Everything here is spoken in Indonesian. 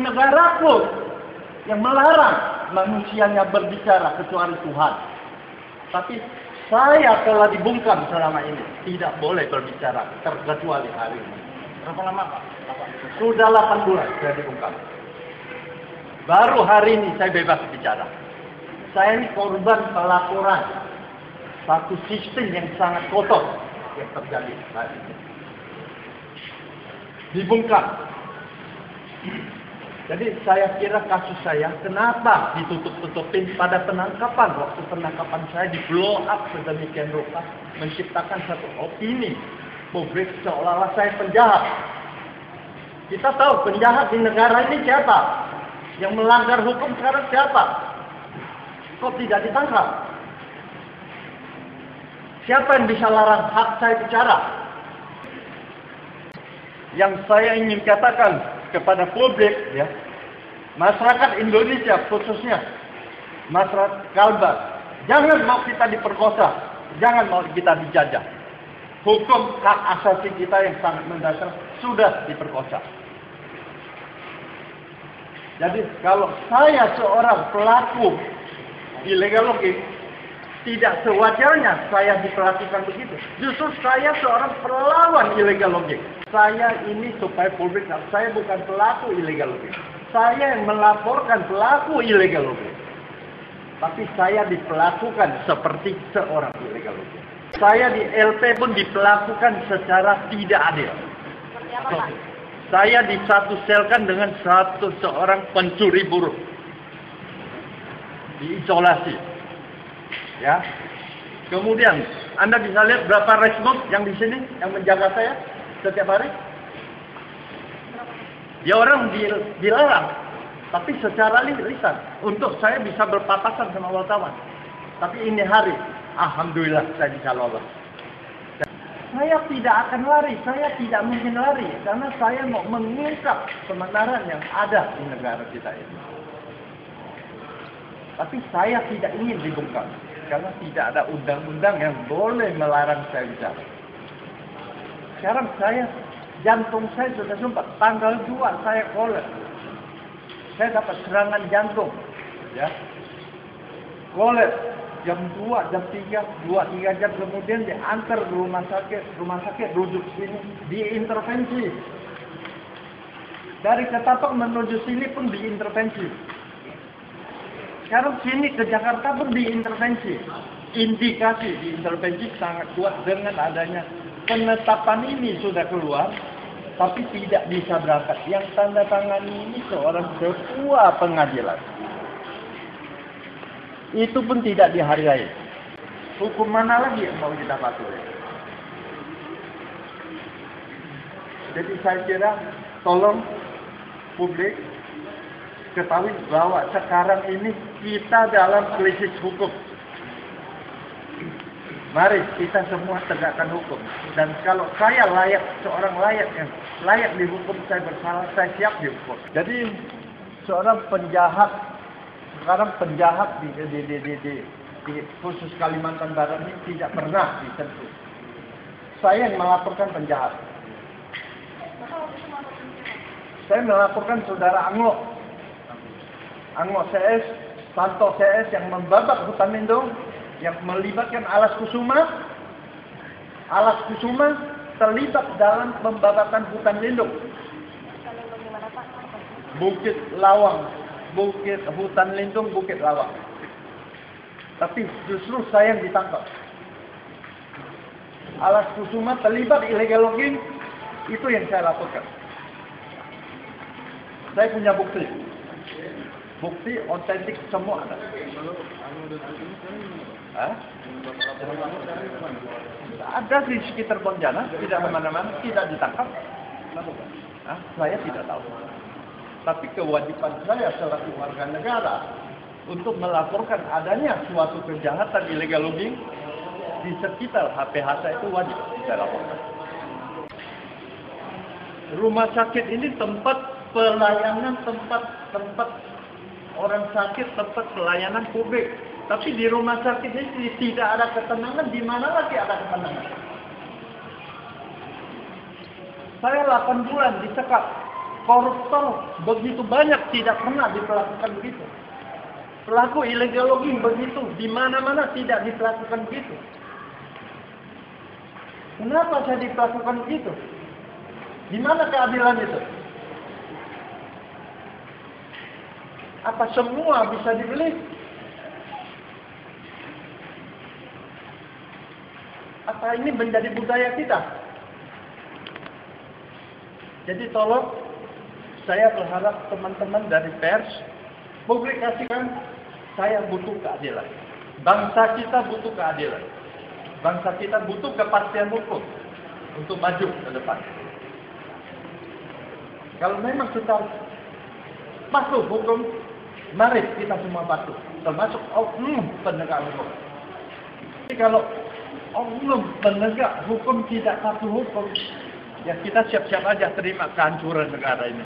Negara pun yang melarang manusianya berbicara kecuali Tuhan. Tapi saya telah dibungkam selama ini. Tidak boleh berbicara terkecuali hari ini. Berapa lama Pak? Sudah 8 bulan saya dibungkam. Baru hari ini saya bebas bicara. Saya ini korban pelaporan satu sistem yang sangat kotor yang terjadi hari ini. Dibungkam. Jadi saya kira kasus saya kenapa ditutup-tutupin pada penangkapan. Waktu penangkapan saya di blow up sedemikian rupa, menciptakan satu opini publik seolah-olah saya penjahat. Kita tahu penjahat di negara ini siapa? Yang melanggar hukum sekarang siapa? Kok tidak ditangkap? Siapa yang bisa larang hak saya bicara? Yang saya ingin katakan kepada publik, ya, masyarakat Indonesia khususnya masyarakat Kalbar, jangan mau kita diperkosa, jangan mau kita dijajah. Hukum hak asasi kita yang sangat mendasar sudah diperkosa. Jadi kalau saya seorang pelaku illegal logging, tidak sewajarnya saya diperlakukan begitu. Justru saya seorang perlawan illegal logging. Saya ini supaya publik, saya bukan pelaku illegal logging. Saya yang melaporkan pelaku illegal logging. Tapi saya diperlakukan seperti seorang illegal logging. Saya di LP pun diperlakukan secara tidak adil. Seperti apa Pak? Saya disatu selkan dengan seorang pencuri buruh. Diisolasi. Ya. Kemudian Anda bisa lihat berapa resmop yang di sini yang menjaga saya setiap hari. Dia orang dilarang, tapi secara lisan untuk saya bisa berpapasan sama wartawan. Tapi ini hari, alhamdulillah saya bisa lolos. Saya tidak akan lari, saya tidak mungkin lari karena saya mau mengungkap kebenaran yang ada di negara kita ini. Tapi saya tidak ingin dibungkam. Karena tidak ada undang-undang yang boleh melarang saya bicara. Sekarang jantung saya sudah sumpah. Tanggal 2 saya kolek. Saya dapat serangan jantung. Ya. Kolek. Jam 2, jam 3, 2-3 jam kemudian diantar ke rumah sakit rujuk sini. Diintervensi. Dari Ketapang menuju sini pun diintervensi. Sekarang sini ke Jakarta pun diintervensi. Indikasi diintervensi sangat kuat dengan adanya penetapan ini sudah keluar, tapi tidak bisa berangkat. Yang tanda tangani ini seorang ketua pengadilan. Itu pun tidak dihargai. Hukum mana lagi yang mau kita patuhi? Jadi saya kira tolong publik ketahui bahwa sekarang ini kita dalam krisis hukum. Mari kita semua tegakkan hukum. Dan kalau saya seorang yang layak dihukum, saya bersalah, saya siap dihukum. Jadi seorang penjahat, sekarang penjahat di khusus Kalimantan Barat ini tidak pernah disentuh. Saya yang melaporkan penjahat. Saya melaporkan saudara Anglo CS, Santo CS yang membabak hutan lindung, yang melibatkan Alas Kusuma. Alas Kusuma terlibat dalam pembabakan hutan lindung. Bukit Lawang, hutan lindung Bukit Lawang. Tapi justru saya yang ditangkap. Alas Kusuma terlibat illegal logging, itu yang saya laporkan. Saya punya bukti. Bukti otentik semua ada. Ada di sekitar Pontianak, tidak kemana-mana, tidak ditangkap. Saya tidak tahu. Tapi kewajiban saya selaku warga negara untuk melaporkan adanya suatu kejahatan illegal logging di sekitar HPH saya itu wajib saya laporkan. Rumah sakit ini tempat pelayanan, tempat orang sakit, tempat pelayanan publik. Tapi di rumah sakit ini tidak ada ketenangan. Di mana lagi ada ketenangan? Saya 8 bulan disekap. koruptor begitu banyak tidak pernah diperlakukan begitu. Pelaku illegal logging begitu, di mana-mana tidak diperlakukan begitu. Kenapa saya diperlakukan begitu? Di mana keadilan itu? Apa semua bisa dibeli? Apa ini menjadi budaya kita? Jadi tolong, saya berharap teman-teman dari pers publikasikan, saya butuh keadilan. Bangsa kita butuh keadilan. Bangsa kita butuh kepastian hukum untuk maju ke depan. Kalau memang kita patuh hukum, mari kita semua patuh, termasuk oknum penegak hukum. Jadi kalau oknum penegak hukum tidak patuh hukum, ya kita siap-siap aja terima kehancuran negara ini.